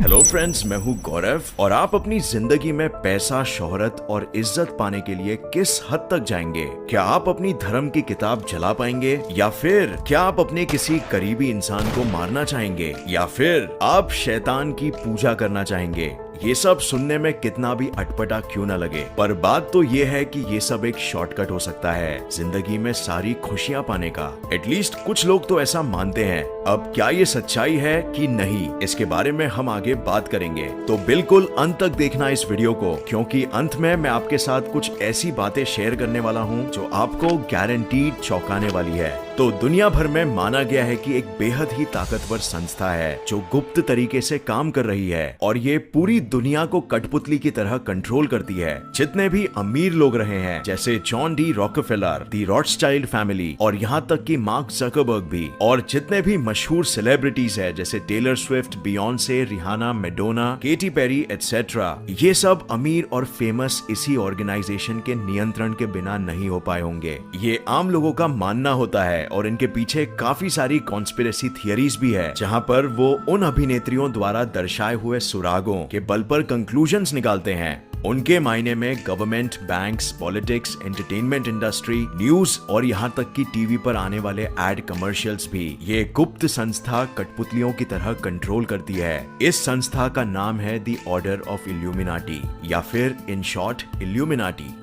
Hello friends, मैं हूँ गौरव और आप अपनी जिंदगी में पैसा, शोहरत और इज्जत पाने के लिए किस हद तक जाएंगे? क्या आप अपनी धर्म की किताब जला पाएंगे, या फिर क्या आप अपने किसी करीबी इंसान को मारना चाहेंगे, या फिर आप शैतान की पूजा करना चाहेंगे? ये सब सुनने में कितना भी अटपटा क्यों न लगे, पर बात तो ये है कि ये सब एक शॉर्टकट हो सकता है जिंदगी में सारी खुशियां पाने का। एटलीस्ट कुछ लोग तो ऐसा मानते हैं। अब क्या ये सच्चाई है कि नहीं, इसके बारे में हम आगे बात करेंगे, तो बिल्कुल अंत तक देखना इस वीडियो को, क्योंकि अंत में मैं आपके साथ कुछ ऐसी बातें शेयर करने वाला हूँ जो आपको गारंटीड चौंकाने वाली है। तो दुनिया भर में माना गया है कि एक बेहद ही ताकतवर संस्था है जो गुप्त तरीके से काम कर रही है और ये पूरी दुनिया को कठपुतली की तरह कंट्रोल करती है। जितने भी अमीर लोग रहे हैं, जैसे जॉन डी रॉकफेलर, दी रॉथस्चाइल्ड फैमिली और यहाँ तक कि मार्क जकरबर्ग भी, और जितने भी मशहूर सेलिब्रिटीज है जैसे Taylor Swift, Beyonce, Rihanna, Madonna, Katy Perry etcetera, ये सब अमीर और फेमस इसी ऑर्गेनाइजेशन के नियंत्रण के बिना नहीं हो पाए होंगे। ये आम लोगों का मानना होता है और इनके पीछे काफी सारी कॉन्स्पिरेसी थियरीज भी है, जहां पर वो उन अभिनेत्रियों द्वारा दर्शाए हुए सुरागों के बल पर कंक्लूजन्स निकालते हैं। उनके मायने में government, banks, politics, entertainment industry, news और यहाँ तक कि टीवी पर आने वाले एड कमर्शियल्स भी ये गुप्त संस्था कठपुतलियों की तरह कंट्रोल करती है। इस संस्था का नाम है दी ऑर्डर ऑफ इल्यूमिनाटी, या फिर इन शॉर्ट इल्यूमिनाटी।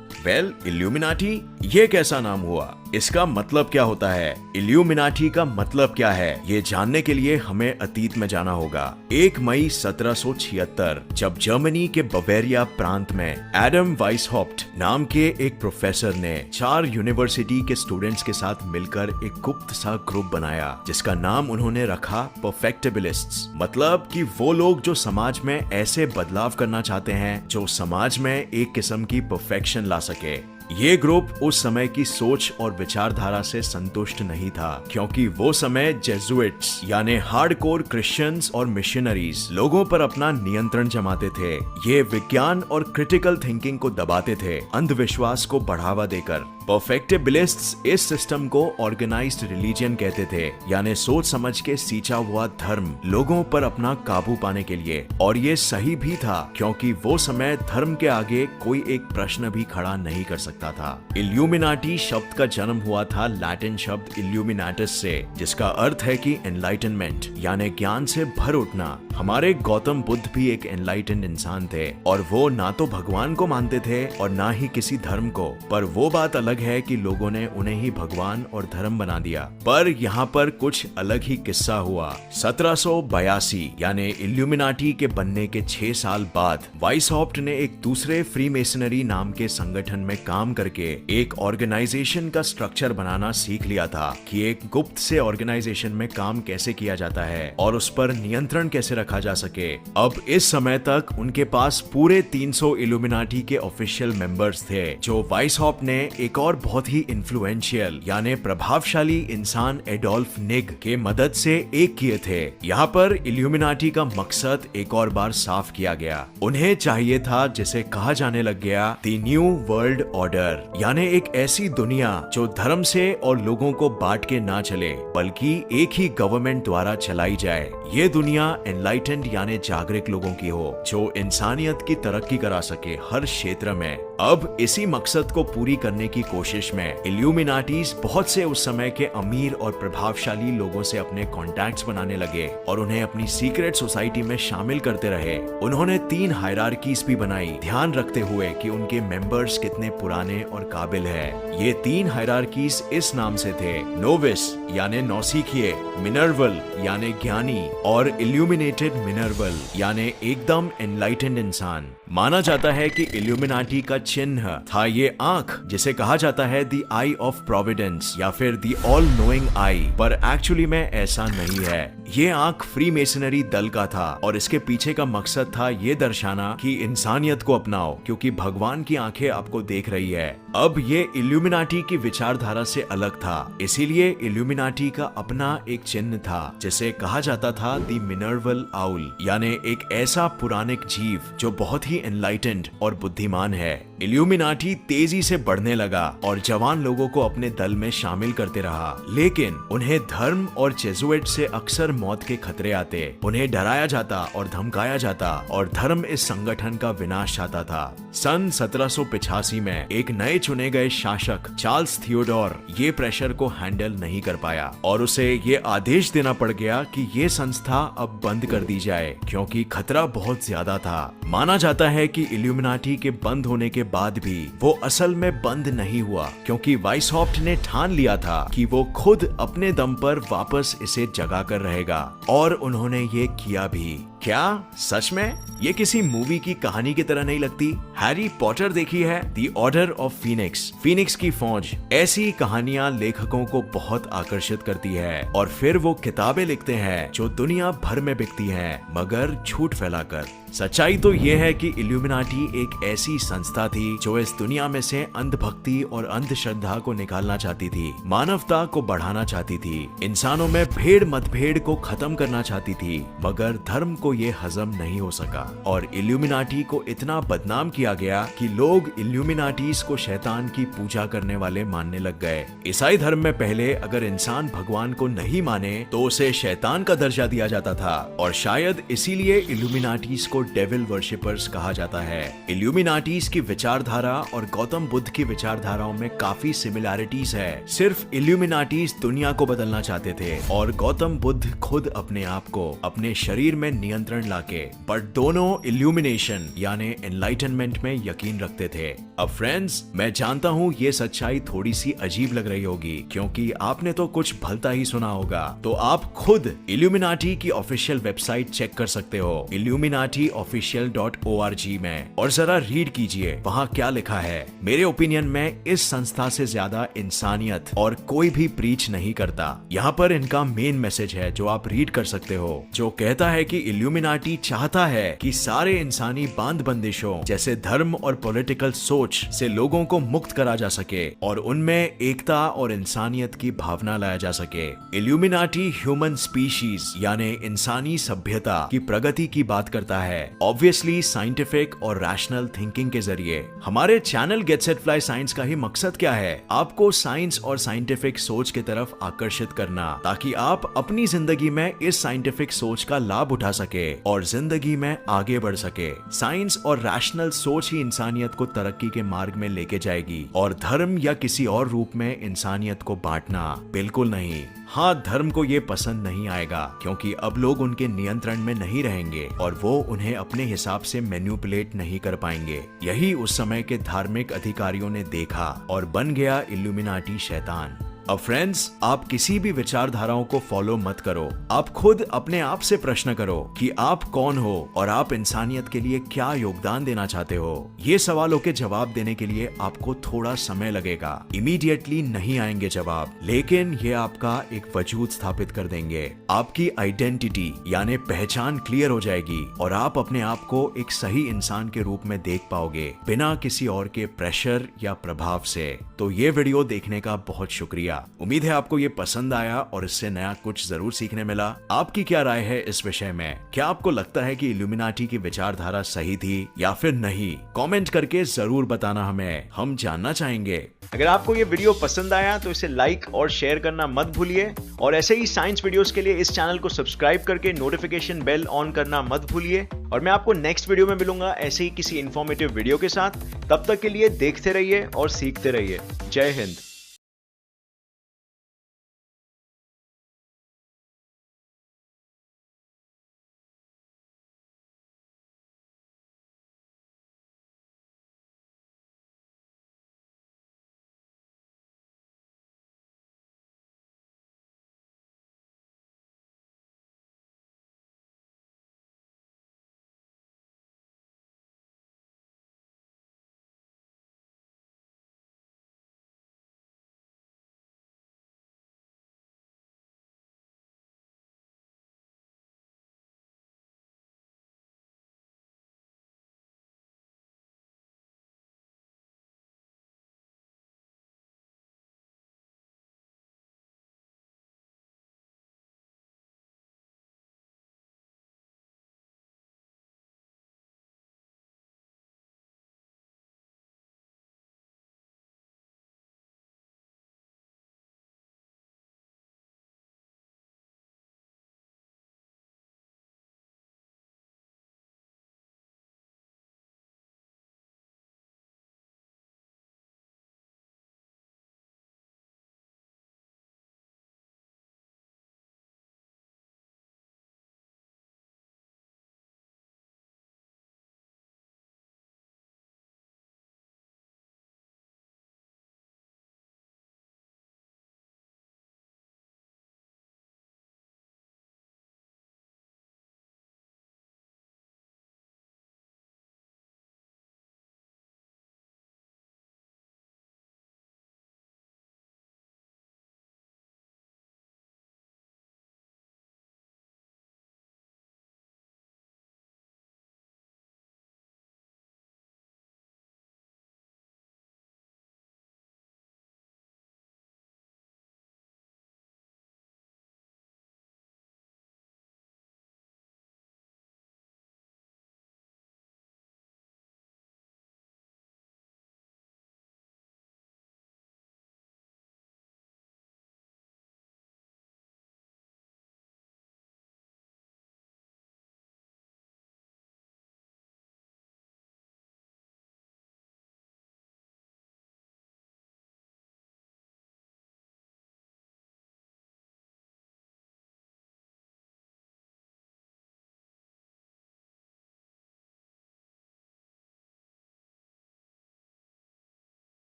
इल्यूमिनाटी ये कैसा नाम हुआ? इसका मतलब क्या होता है? इल्यूमिनाटी का मतलब क्या है? ये जानने के लिए हमें अतीत में जाना होगा। 1 मई 1776 जब जर्मनी के बवेरिया प्रांत में एडम वाइसहॉफ्ट नाम के एक प्रोफेसर ने 4 यूनिवर्सिटी के स्टूडेंट्स के साथ मिलकर एक गुप्त सा ग्रुप बनाया, जिसका नाम उन्होंने रखा परफेक्टिबिलिस्ट्स। मतलब कि वो लोग जो समाज में ऐसे बदलाव करना चाहते हैं जो समाज में एक किस्म की परफेक्शन ला सके। ये ग्रुप उस समय की सोच और विचारधारा से संतुष्ट नहीं था, क्योंकि वो समय जेजुइट्स यानी हार्डकोर क्रिश्चियंस और मिशनरीज लोगों पर अपना नियंत्रण जमाते थे। ये विज्ञान और क्रिटिकल थिंकिंग को दबाते थे, अंधविश्वास को बढ़ावा देकर। परफेक्टिबिलिस्ट्स इस सिस्टम को ऑर्गेनाइज्ड रिलीजन कहते थे, यानी सोच समझ के सींचा हुआ धर्म लोगों पर अपना काबू पाने के लिए। और ये सही भी था, क्योंकि वो समय धर्म के आगे कोई एक प्रश्न भी खड़ा नहीं कर सकता था। इल्यूमिनाटी शब्द का जन्म हुआ था लैटिन शब्द इल्यूमिनाटस से, जिसका अर्थ है कि एनलाइटनमेंट यानी ज्ञान से भर उठना। हमारे गौतम बुद्ध भी एक एनलाइटेंड इंसान थे, और वो ना तो भगवान को मानते थे और ना ही किसी धर्म को, पर वो बात अलग है कि लोगों ने उन्हें ही भगवान और धर्म बना दिया। पर यहाँ पर कुछ अलग ही किस्सा हुआ। 1782 यानी इल्यूमिनाटी के बनने के 6 साल बाद वाइसहॉफ्ट ने एक दूसरे फ्रीमेसनरी नाम के संगठन में काम करके एक ऑर्गेनाइजेशन का स्ट्रक्चर बनाना सीख लिया था कि एक गुप्त से ऑर्गेनाइजेशन में काम कैसे किया जाता है और उस पर नियंत्रण कैसे रखा जा सके। अब इस समय तक उनके पास पूरे 300 इल्यूमिनाटी के ऑफिशियल मेंबर्स थे, जो वाइसहॉफ्ट ने एक और बहुत ही इन्फ्लुएंशियल यानी प्रभावशाली इंसान एडोल्फ निग के मदद से एक किए थे। यहाँ पर इल्यूमिनाटी का मकसद एक और बार साफ किया गया। उन्हें चाहिए था जिसे कहा जाने लग गया द न्यू वर्ल्ड ऑर्डर, यानी एक ऐसी दुनिया जो धर्म से और लोगों को बांट के ना चले, बल्कि एक ही गवर्नमेंट द्वारा चलाई जाए। ये दुनिया एनलाइटेंड यानी जागरूक लोगों की हो, जो इंसानियत की तरक्की करा सके हर क्षेत्र में। अब इसी मकसद को पूरी करने की कोशिश में इल्यूमिनाटीज बहुत से उस समय के अमीर और प्रभावशाली लोगों से अपने कॉन्टैक्ट्स बनाने लगे और उन्हें अपनी सीक्रेट सोसाइटी में शामिल करते रहे। उन्होंने 3 हायरार्कीज भी बनाई, ध्यान रखते हुए कि उनके मेंबर्स कितने पुराने और काबिल है। ये 3 हायरार्कीज इस नाम से थे: नोविस यानी नौसीखिए, मिनर्वल यानी ज्ञानी, और इल्यूमिनेटेड मिनर्वल यानी एकदम एनलाइटेंड इंसान। माना जाता है कि इल्यूमिनाटी का चिन्ह था ये आंख, जिसे कहा जाता है दी आई ऑफ प्रोविडेंस या फिर दी ऑल नोइंग आई, पर एक्चुअली में ऐसा नहीं है। ये आंख फ्री मेसनरी दल का था और इसके पीछे का मकसद था ये दर्शाना कि इंसानियत को अपनाओ, क्योंकि भगवान की आंखें आपको देख रही है। अब ये इल्यूमिनाटी की विचारधारा से अलग था, इसीलिए इल्यूमिनाटी का अपना एक चिन्ह था जिसे कहा जाता था दी मिनर्वल आउल, यानी एक ऐसा पुराणिक जीव जो बहुत ही एनलाइटेंड और बुद्धिमान है। इल्यूमिनाटी तेजी से बढ़ने लगा और जवान लोगों को अपने दल में शामिल करते रहा, लेकिन उन्हें धर्म और जेजुइट से अक्सर मौत के खतरे आते, उन्हें डराया जाता और धमकाया जाता और धर्म इस संगठन का विनाश चाहता था। सन 1785 में एक नए चुने गए शासक चार्ल्स थियोडोर ये प्रेशर को हैंडल नहीं कर पाया और उसे ये आदेश देना पड़ गया कि ये संस्था अब बंद कर दी जाए क्योंकि खतरा बहुत ज्यादा था। माना जाता है कि इल्यूमिनाटी के बंद होने के बाद भी वो असल में बंद नहीं हुआ क्योंकि वाइसहॉफ्ट ने ठान लिया था कि वो खुद अपने दम पर वापस इसे जगा कर रहेगा और उन्होंने ये किया भी। क्या सच में? ये किसी मूवी की कहानी की तरह नहीं लगती? हैरी पॉटर देखी है? The order of Phoenix, Phoenix की फौज, ऐसी कहानियां लेखकों को बहुत आकर्षित करती है और फिर वो किताबें लिखते हैं जो दुनिया भर में बिकती हैं मगर झूठ फैलाकर। सच्चाई तो ये है कि इल्यूमिनाटी एक ऐसी संस्था थी जो इस दुनिया में से अंधभक्ति और अंधश्रद्धा को निकालना चाहती थी, मानवता को बढ़ाना चाहती थी, इंसानों में भेड़ मतभेद को खत्म करना चाहती थी, मगर धर्म को ये हजम नहीं हो सका और इल्यूमिनाटी को इतना बदनाम किया गया कि लोग इल्यूमिनाटीज को शैतान की पूजा करने वाले मानने लग गए। ईसाई धर्म में पहले अगर इंसान भगवान को नहीं माने तो उसे शैतान का दर्जा दिया जाता था और शायद इसीलिए इल्यूमिनाटीज को डेविल वर्शिपर्स कहा जाता है। इल्यूमिनाटीज की विचारधारा और गौतम बुद्ध की विचारधाराओं में काफी सिमिलैरिटीज है। सिर्फ इल्यूमिनाटीज दुनिया को बदलना चाहते थे और गौतम बुद्ध खुद अपने आप को अपने शरीर में नियंत्रण लाके, बट दोनों इल्यूमिनेशन यानी एनलाइटनमेंट में यकीन रखते थे। अब फ्रेंड्स, मैं जानता हूँ ये सच्चाई थोड़ी सी अजीब लग रही होगी क्योंकि आपने तो कुछ भलता ही सुना होगा, तो आप खुद इल्यूमिनाटी की ऑफिशियल वेबसाइट चेक कर सकते हो illuminatiofficial.org में और जरा रीड कीजिए वहाँ क्या लिखा है। मेरे ओपिनियन में इस संस्था से ज्यादा इंसानियत और कोई भी प्रीच नहीं करता। यहाँ पर इनका मेन मैसेज है जो आप रीड कर सकते हो, जो कहता है कि इल्यूमिनाटी चाहता है कि सारे इंसानी बांध बंदिशों जैसे धर्म और पॉलिटिकल सोच से लोगों को मुक्त करा जा सके और उनमें एकता और इंसानियत की भावना लाया जा सके। इल्यूमिनाटी ह्यूमन स्पीशीज यानी इंसानी सभ्यता की प्रगति की बात करता है, ऑब्वियसली साइंटिफिक और रैशनल थिंकिंग के जरिए। हमारे channel get set fly science का ही मकसद क्या है? आपको साइंस और साइंटिफिक सोच की तरफ आकर्षित करना ताकि आप अपनी जिंदगी में इस साइंटिफिक सोच का लाभ उठा सके और जिंदगी में आगे बढ़ सके। साइंस और रैशनल सोच ही इंसानियत को तरक्की के मार्ग में लेके जाएगी और धर्म या किसी और रूप में इंसानियत को बांटना बिल्कुल नहीं। हाँ, धर्म को ये पसंद नहीं आएगा क्योंकि अब लोग उनके नियंत्रण में नहीं रहेंगे और वो उन्हें अपने हिसाब से मैनिपुलेट नहीं कर पाएंगे। यही उस समय के धार्मिक अधिकारियों ने देखा और बन गया इल्यूमिनाटी शैतान। अब फ्रेंड्स, आप किसी भी विचारधाराओं को फॉलो मत करो। आप खुद अपने आप से प्रश्न करो कि आप कौन हो और आप इंसानियत के लिए क्या योगदान देना चाहते हो। ये सवालों के जवाब देने के लिए आपको थोड़ा समय लगेगा, इमीडिएटली नहीं आएंगे जवाब, लेकिन ये आपका एक वजूद स्थापित कर देंगे। आपकी आइडेंटिटी यानी पहचान क्लियर हो जाएगी और आप अपने आप को एक सही इंसान के रूप में देख पाओगे बिना किसी और के प्रेशर या प्रभाव से। तो ये वीडियो देखने का बहुत शुक्रिया। उम्मीद है आपको ये पसंद आया और इससे नया कुछ जरूर सीखने मिला। आपकी क्या राय है इस विषय में? क्या आपको लगता है कि इल्यूमिनाटी की विचारधारा सही थी या फिर नहीं? कमेंट करके जरूर बताना, हमें हम जानना चाहेंगे। अगर आपको ये वीडियो पसंद आया तो इसे लाइक और शेयर करना मत भूलिए और ऐसे ही साइंस वीडियोस के लिए इस चैनल को सब्सक्राइब करके नोटिफिकेशन बेल ऑन करना मत भूलिए और मैं आपको नेक्स्ट वीडियो में मिलूंगा ऐसे ही किसी इंफॉर्मेटिव वीडियो के साथ। तब तक के लिए देखते रहिए और सीखते रहिए। जय हिंद।